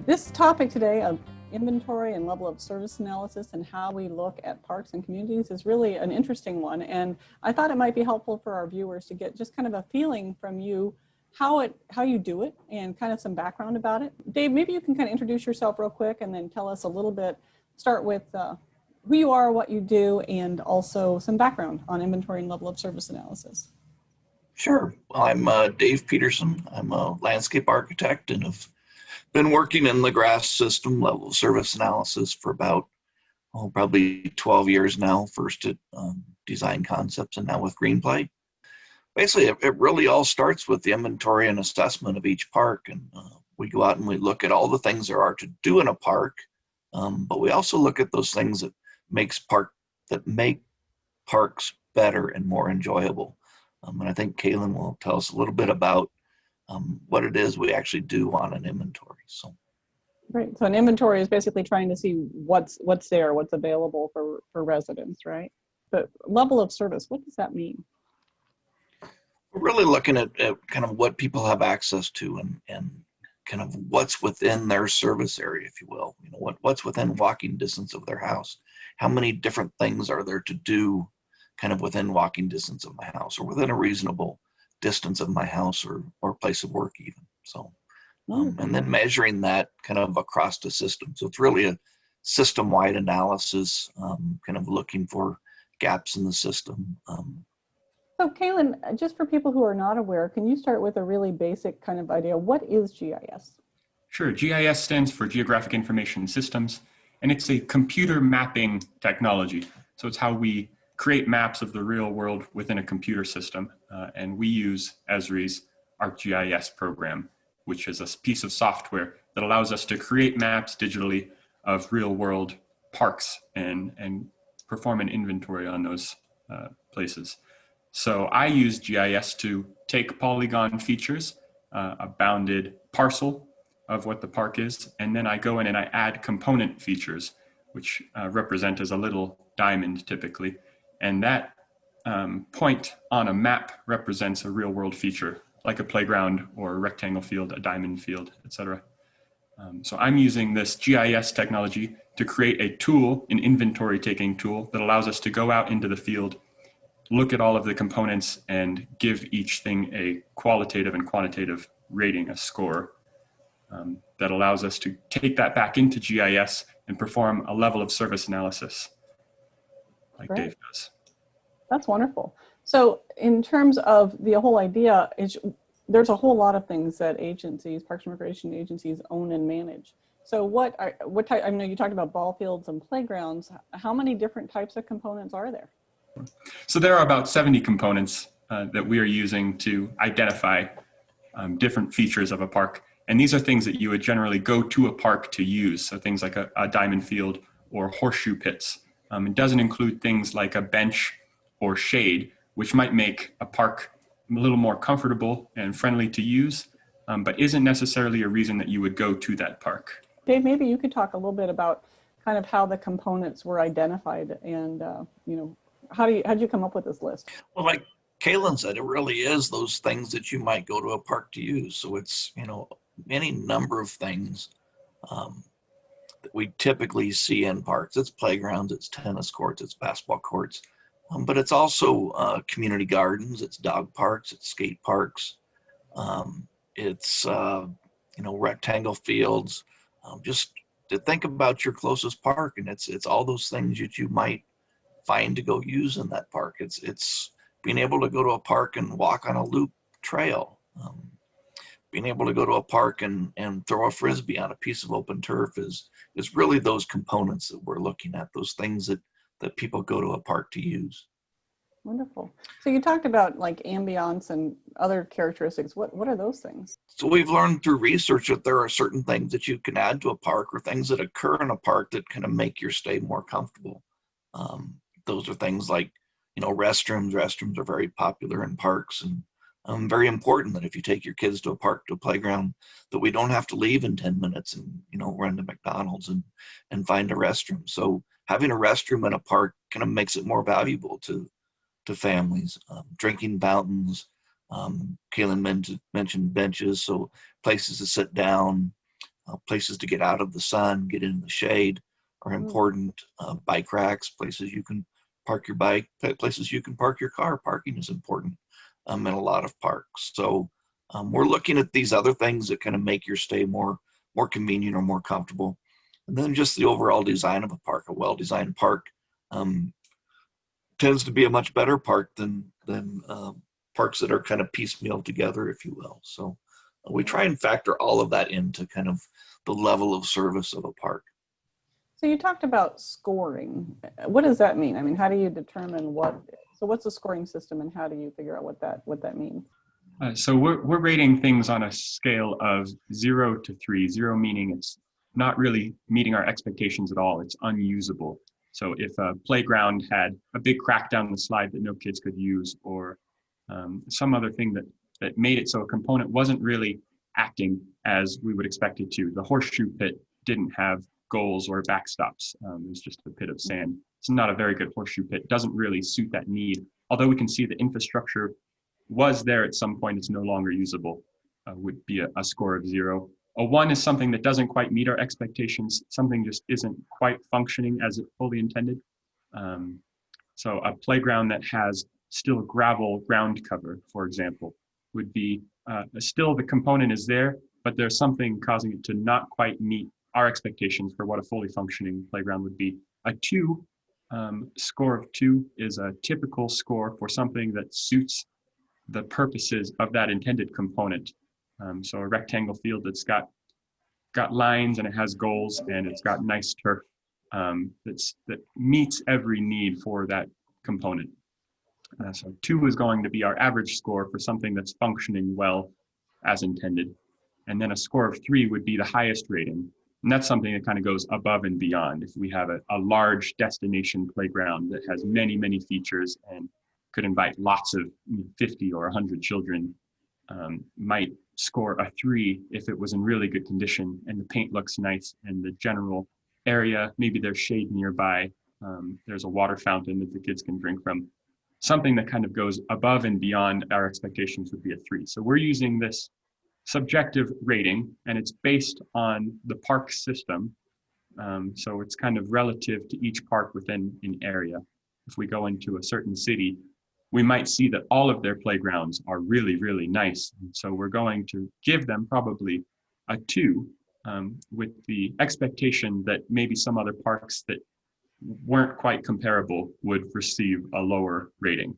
This topic today of inventory and level of service analysis and how we look at parks and communities is really an interesting one. And I thought it might be helpful for our viewers to get just kind of a feeling from you how you do it and kind of some background about it. Dave, maybe you can kind of introduce yourself real quick and then tell us a little bit, start with who you are, what you do, and also some background on inventory and level of service analysis. Sure. Well, I'm Dave Peterson. I'm a landscape architect and have been working in the grass system level of service analysis for about, probably 12 years now, first at Design Concepts and now with Greenplay. Basically, it really all starts with the inventory and assessment of each park. And we go out and we look at all the things there are to do in a park, but we also look at those things that make parks better and more enjoyable. And I think Kaylin will tell us a little bit about what it is we actually do on an inventory. So, right. So an inventory is basically trying to see what's there, what's available for residents, right? But level of service, what does that mean? We're really looking at kind of what people have access to and kind of what's within their service area, if you will. You know, what's within walking distance of their house. How many different things are there to do kind of within walking distance of my house or within a reasonable distance of my house or place of work even. So, and then measuring that kind of across the system. So it's really a system-wide analysis, kind of looking for gaps in the system. So Kaylin, just for people who are not aware, can you start with a really basic kind of idea? What is GIS? Sure. GIS stands for Geographic Information Systems, and it's a computer mapping technology. So it's how we create maps of the real world within a computer system. And we use Esri's ArcGIS program, which is a piece of software that allows us to create maps digitally of real world parks and perform an inventory on those places. So I use GIS to take polygon features, a bounded parcel of what the park is, and then I go in and I add component features, which represent as a little diamond typically. And that point on a map represents a real world feature, like a playground or a rectangle field, a diamond field, etc. So I'm using this GIS technology to create a tool, an inventory taking tool that allows us to go out into the field, look at all of the components and give each thing a qualitative and quantitative rating, a score, that allows us to take that back into GIS and perform a level of service analysis like Great. Dave does. That's wonderful. So in terms of the whole idea, there's a whole lot of things that agencies, Parks and Recreation agencies own and manage. So what type, I know you talked about ball fields and playgrounds. How many different types of components are there? So there are about 70 components that we are using to identify different features of a park. And these are things that you would generally go to a park to use. So things like a diamond field or horseshoe pits. It doesn't include things like a bench or shade, which might make a park a little more comfortable and friendly to use, but isn't necessarily a reason that you would go to that park. Dave, maybe you could talk a little bit about kind of how the components were identified and, how'd you come up with this list? Well, like Kaylin said, it really is those things that you might go to a park to use. So it's, any number of things that we typically see in parks. It's playgrounds, it's tennis courts, it's basketball courts, but it's also community gardens, it's dog parks, it's skate parks, it's rectangle fields. Just to think about your closest park, and it's all those things that you might find to go use in that park. It's being able to go to a park and walk on a loop trail. Being able to go to a park and throw a frisbee on a piece of open turf is really those components that we're looking at, those things that people go to a park to use. Wonderful. So you talked about like ambiance and other characteristics. What are those things? So we've learned through research that there are certain things that you can add to a park or things that occur in a park that kind of make your stay more comfortable. Those are things like, restrooms. Restrooms are very popular in parks and very important that if you take your kids to a park, to a playground, that we don't have to leave in 10 minutes and, run to McDonald's and find a restroom. So having a restroom in a park kind of makes it more valuable to families. Drinking fountains, Kaylin mentioned benches, so places to sit down, places to get out of the sun, get in the shade are Mm. important. Bike racks, places you can park your bike, places you can park your car. Parking is important in a lot of parks. So we're looking at these other things that kind of make your stay more convenient or more comfortable. And then just the overall design of a park. A well-designed park tends to be a much better park than parks that are kind of piecemeal together, if you will. So we try and factor all of that into kind of the level of service of a park. So you talked about scoring. What does that mean? I mean, how do you determine what's a scoring system and how do you figure out what that means? So we're rating things on a scale of 0 to 3. 0 meaning it's not really meeting our expectations at all. It's unusable. So if a playground had a big crack down the slide that no kids could use, or some other thing that made it so a component wasn't really acting as we would expect it to. The horseshoe pit didn't have goals or backstops. It was just a pit of sand. It's not a very good horseshoe pit. Doesn't really suit that need. Although we can see the infrastructure was there at some point, it's no longer usable, would be a score of 0. A 1 is something that doesn't quite meet our expectations. Something just isn't quite functioning as it fully intended. So a playground that has still gravel ground cover, for example, would be still the component is there, but there's something causing it to not quite meet our expectations for what a fully functioning playground would be. A 2, score of 2 is a typical score for something that suits the purposes of that intended component. So a rectangle field that's got lines and it has goals and it's got nice turf that meets every need for that component. So 2 is going to be our average score for something that's functioning well as intended. And then a score of 3 would be the highest rating. And that's something that kind of goes above and beyond. If we have a large destination playground that has many, many features and could invite lots of 50 or 100 children, might score a 3 if it was in really good condition and the paint looks nice and the general area, maybe there's shade nearby, there's a water fountain that the kids can drink from. Something that kind of goes above and beyond our expectations would be a 3. So we're using this subjective rating and it's based on the park system. So it's kind of relative to each park within an area. If we go into a certain city, we might see that all of their playgrounds are really, really nice. So we're going to give them probably a 2 with the expectation that maybe some other parks that weren't quite comparable would receive a lower rating.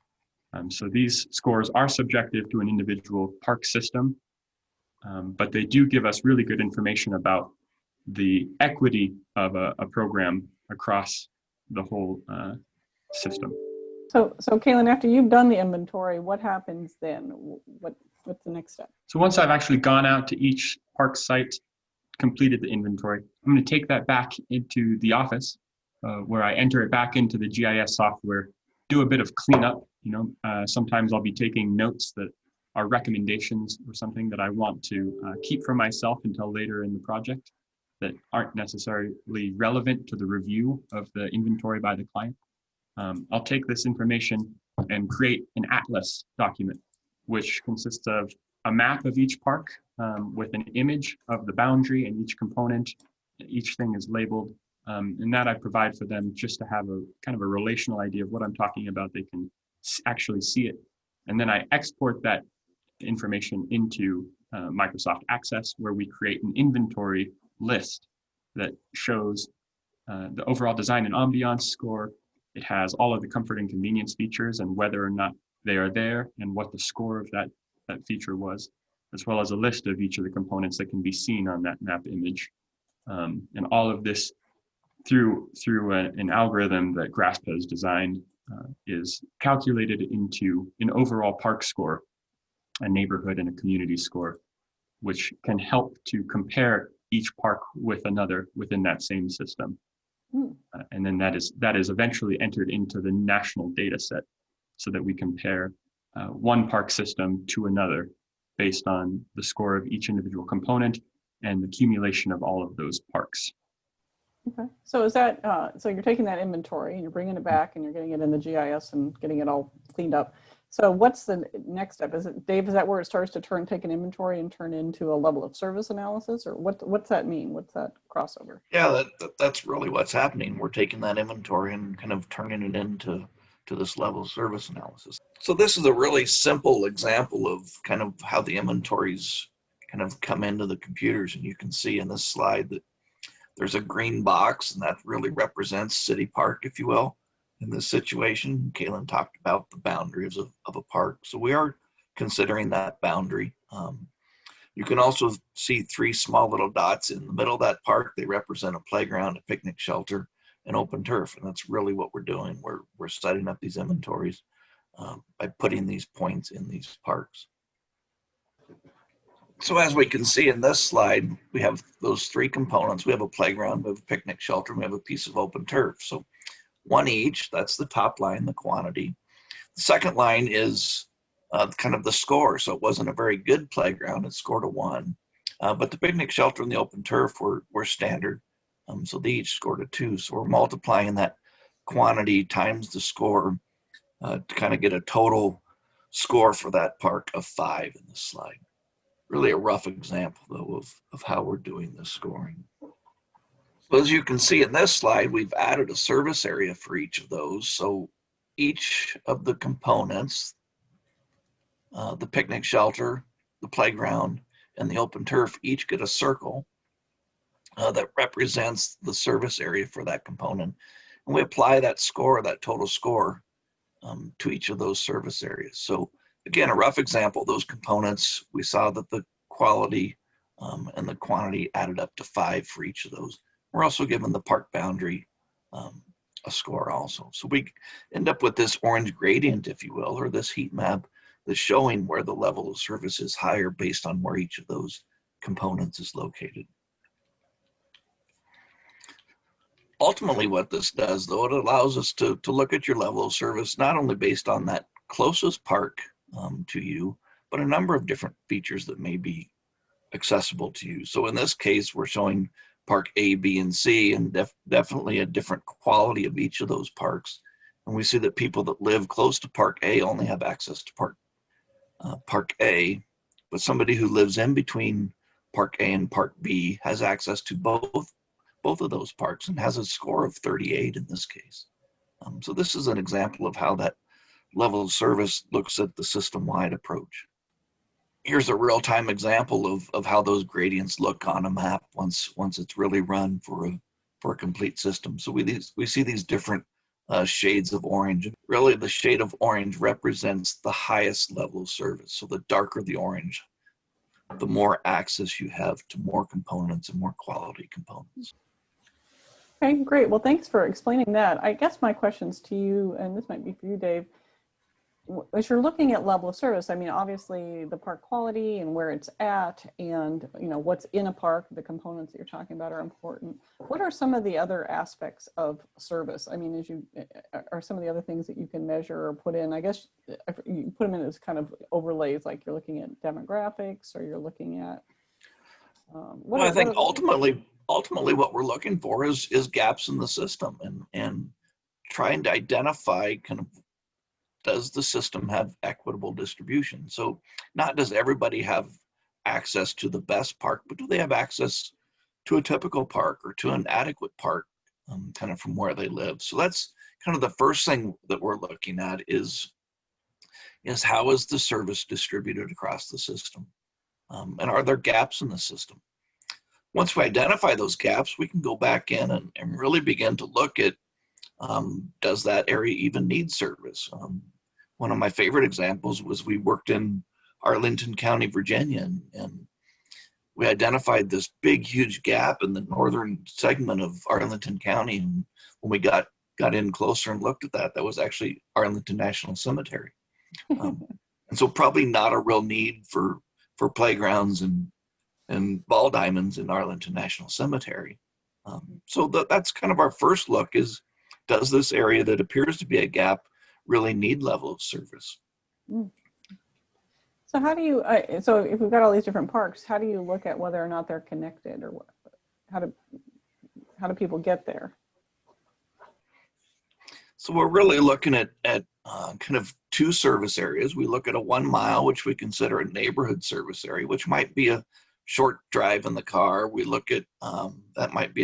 So these scores are subjective to an individual park system, but they do give us really good information about the equity of a program across the whole system. So Kaylin, after you've done the inventory, what happens then? What's the next step? So once I've actually gone out to each park site, completed the inventory, I'm going to take that back into the office where I enter it back into the GIS software, do a bit of cleanup. Sometimes I'll be taking notes that are recommendations or something that I want to keep for myself until later in the project that aren't necessarily relevant to the review of the inventory by the client. I'll take this information and create an atlas document, which consists of a map of each park with an image of the boundary and each component. Each thing is labeled, and that I provide for them just to have a kind of a relational idea of what I'm talking about. They can actually see it. And then I export that information into Microsoft Access, where we create an inventory list that shows the overall design and ambiance score. It has all of the comfort and convenience features and whether or not they are there and what the score of that feature was, as well as a list of each of the components that can be seen on that map image. And all of this through an algorithm that GRASP has designed is calculated into an overall park score, a neighborhood and a community score, which can help to compare each park with another within that same system. And then that is eventually entered into the national data set so that we compare one park system to another based on the score of each individual component and the accumulation of all of those parks. Okay. So is that, so you're taking that inventory and you're bringing it back and you're getting it in the GIS and getting it all cleaned up. So what's the next step? Is it, Dave, is that where it starts to take an inventory and turn into a level of service analysis, or what's that mean? What's that crossover? Yeah, that's really what's happening. We're taking that inventory and kind of turning it into this level of service analysis. So this is a really simple example of kind of how the inventories kind of come into the computers. And you can see in this slide that there's a green box, and that really represents City Park, if you will. In this situation, Kaylin talked about the boundaries of a park. So we are considering that boundary. You can also see three small little dots in the middle of that park. They represent a playground, a picnic shelter, and open turf. And that's really what we're doing. We're setting up these inventories by putting these points in these parks. So as we can see in this slide, we have those three components. We have a playground, we have a picnic shelter, and we have a piece of open turf. So one each, that's the top line, the quantity. The second line is kind of the score. So it wasn't a very good playground, it scored a 1. But the picnic shelter and the open turf were standard. So they each scored a 2. So we're multiplying that quantity times the score to kind of get a total score for that park of 5 in this slide. Really a rough example, though, of how we're doing this scoring. So as you can see in this slide, we've added a service area for each of those. So each of the components, the picnic shelter, the playground, and the open turf, each get a circle that represents the service area for that component. And we apply that score, that total score, to each of those service areas. So again, a rough example, those components, we saw that the quality and the quantity added up to 5 for each of those. We're also given the park boundary a score also. So we end up with this orange gradient, if you will, or this heat map that's showing where the level of service is higher based on where each of those components is located. Ultimately, what this does, though, it allows us to look at your level of service, not only based on that closest park to you, but a number of different features that may be accessible to you. So in this case, we're showing park A, B, and C, and definitely a different quality of each of those parks. And we see that people that live close to park A only have access to park A, but somebody who lives in between park A and park B has access to both of those parks and has a score of 38 in this case. So this is an example of how that level of service looks at the system-wide approach. Here's a real-time example of how those gradients look on a map once it's really run for a complete system. So we see these different shades of orange. Really, the shade of orange represents the highest level of service. So the darker the orange, the more access you have to more components and more quality components. Okay, great. Well, thanks for explaining that. I guess my questions to you, and this might be for you, Dave, as you're looking at level of service, I mean, obviously the park quality and where it's at and, you know, what's in a park, the components that you're talking about are important. What are some of the other aspects of service? I mean, are some of the other things that you can measure or put in? I guess you put them in as kind of overlays, like you're looking at demographics or you're looking at, I think ultimately what we're looking for is gaps in the system and trying to identify kind of, does the system have equitable distribution? So not does everybody have access to the best park, but do they have access to a typical park or to an adequate park kind of from where they live? So that's kind of the first thing that we're looking at is how is the service distributed across the system? And are there gaps in the system? Once we identify those gaps, we can go back in and really begin to look at, does that area even need service? One of my favorite examples was we worked in Arlington County, Virginia, and we identified this big, huge gap in the northern segment of Arlington County. And when we got in closer and looked at that was actually Arlington National Cemetery. And so probably not a real need for playgrounds and ball diamonds in Arlington National Cemetery. So that's kind of our first look is, does this area that appears to be a gap really need level of service? So how do you, so if we've got all these different parks, how do you look at whether or not they're connected, or how do people get there? So we're really looking at kind of two service areas. We look at a 1 mile, which we consider a neighborhood service area, which might be a short drive in the car. We look at that might be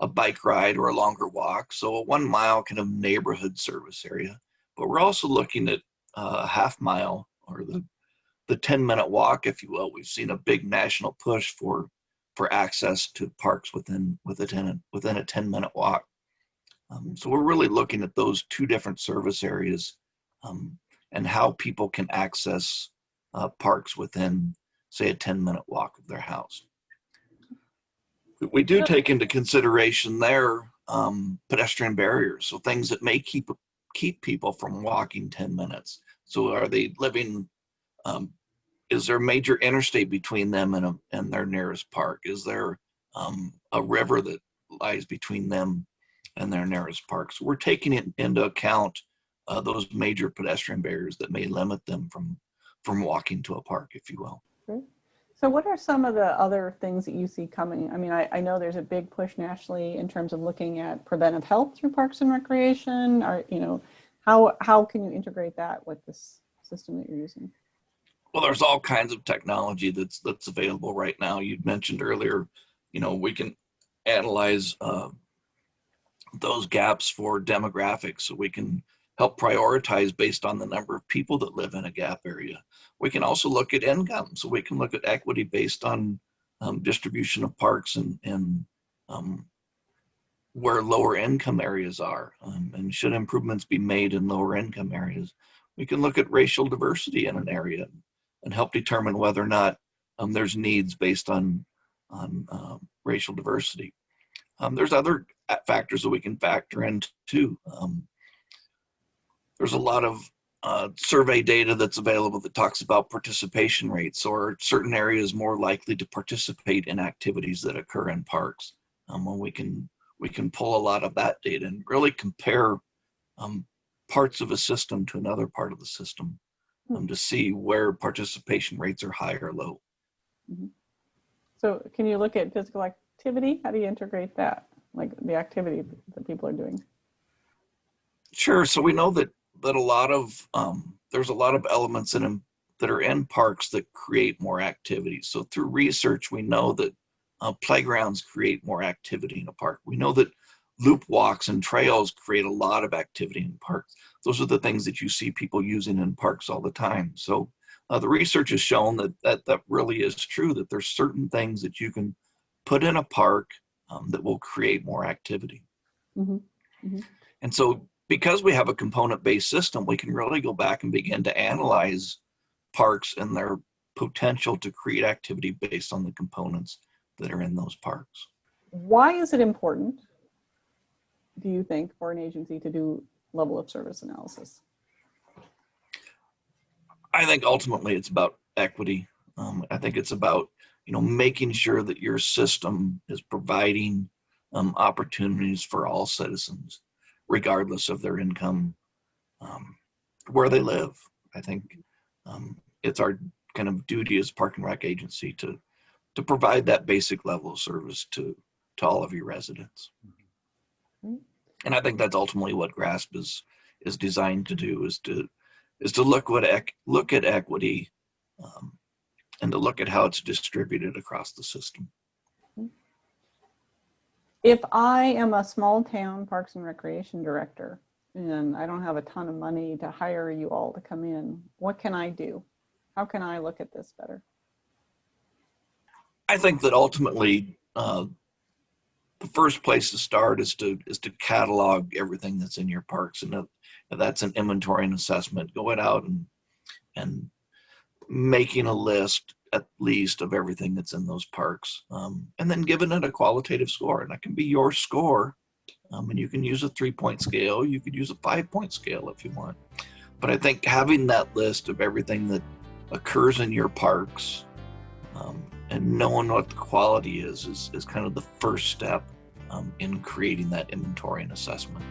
a bike ride or a longer walk. So a 1 mile kind of neighborhood service area. But we're also looking at a half mile, or the 10-minute walk, if you will. We've seen a big national push for access to parks within a 10-minute walk. So we're really looking at those two different service areas and how people can access parks within, say, a 10-minute walk of their house. We do take into consideration there pedestrian barriers, so things that may keep people from walking 10 minutes. So are they living, is there a major interstate between them and their nearest park? Is there a river that lies between them and their nearest park? So we're taking it into account those major pedestrian barriers that may limit them from walking to a park, if you will. Great. So what are some of the other things that you see coming? I mean, I know there's a big push nationally in terms of looking at preventive health through parks and recreation. Or, how can you integrate that with this system that you're using? Well, there's all kinds of technology that's available right now. You mentioned earlier, we can analyze those gaps for demographics, so we can help prioritize based on the number of people that live in a gap area. We can also look at income, so we can look at equity based on distribution of parks and where lower income areas are, and should improvements be made in lower income areas. We can look at racial diversity in an area and help determine whether or not there's needs based on racial diversity. There's other factors that we can factor in too. There's a lot of survey data that's available that talks about participation rates, or certain areas more likely to participate in activities that occur in parks. When we can pull a lot of that data and really compare parts of a system to another part of the system to see where participation rates are high or low. Mm-hmm. So can you look at physical activity? How do you integrate that, like the activity that people are doing? Sure. So we know that a lot of there's a lot of elements in them that are in parks that create more activity. So through research, we know that playgrounds create more activity in a park. We know that loop walks and trails create a lot of activity in parks. Those are the things that you see people using in parks all the time. So the research has shown that really is true, that there's certain things that you can put in a park that will create more activity. Mm-hmm. Mm-hmm. And so because we have a component-based system, we can really go back and begin to analyze parks and their potential to create activity based on the components that are in those parks. Why is it important, do you think, for an agency to do level of service analysis? I think ultimately it's about equity. I think it's about making sure that your system is providing opportunities for all citizens, regardless of their income, where they live. I think it's our kind of duty as Park and Rec agency to provide that basic level of service to all of your residents. Mm-hmm. And I think that's ultimately what GRASP is designed to do, is to look at equity and to look at how it's distributed across the system. If I am a small town Parks and Recreation director and I don't have a ton of money to hire you all to come in, what can I do? How can I look at this better? I think that ultimately the first place to start is to catalog everything that's in your parks, and that's an inventory and assessment, going out and making a list at least of everything that's in those parks, and then giving it a qualitative score. And that can be your score, and you can use a 3-point scale, you could use a 5-point scale if you want. But I think having that list of everything that occurs in your parks and knowing what the quality is kind of the first step in creating that inventory and assessment.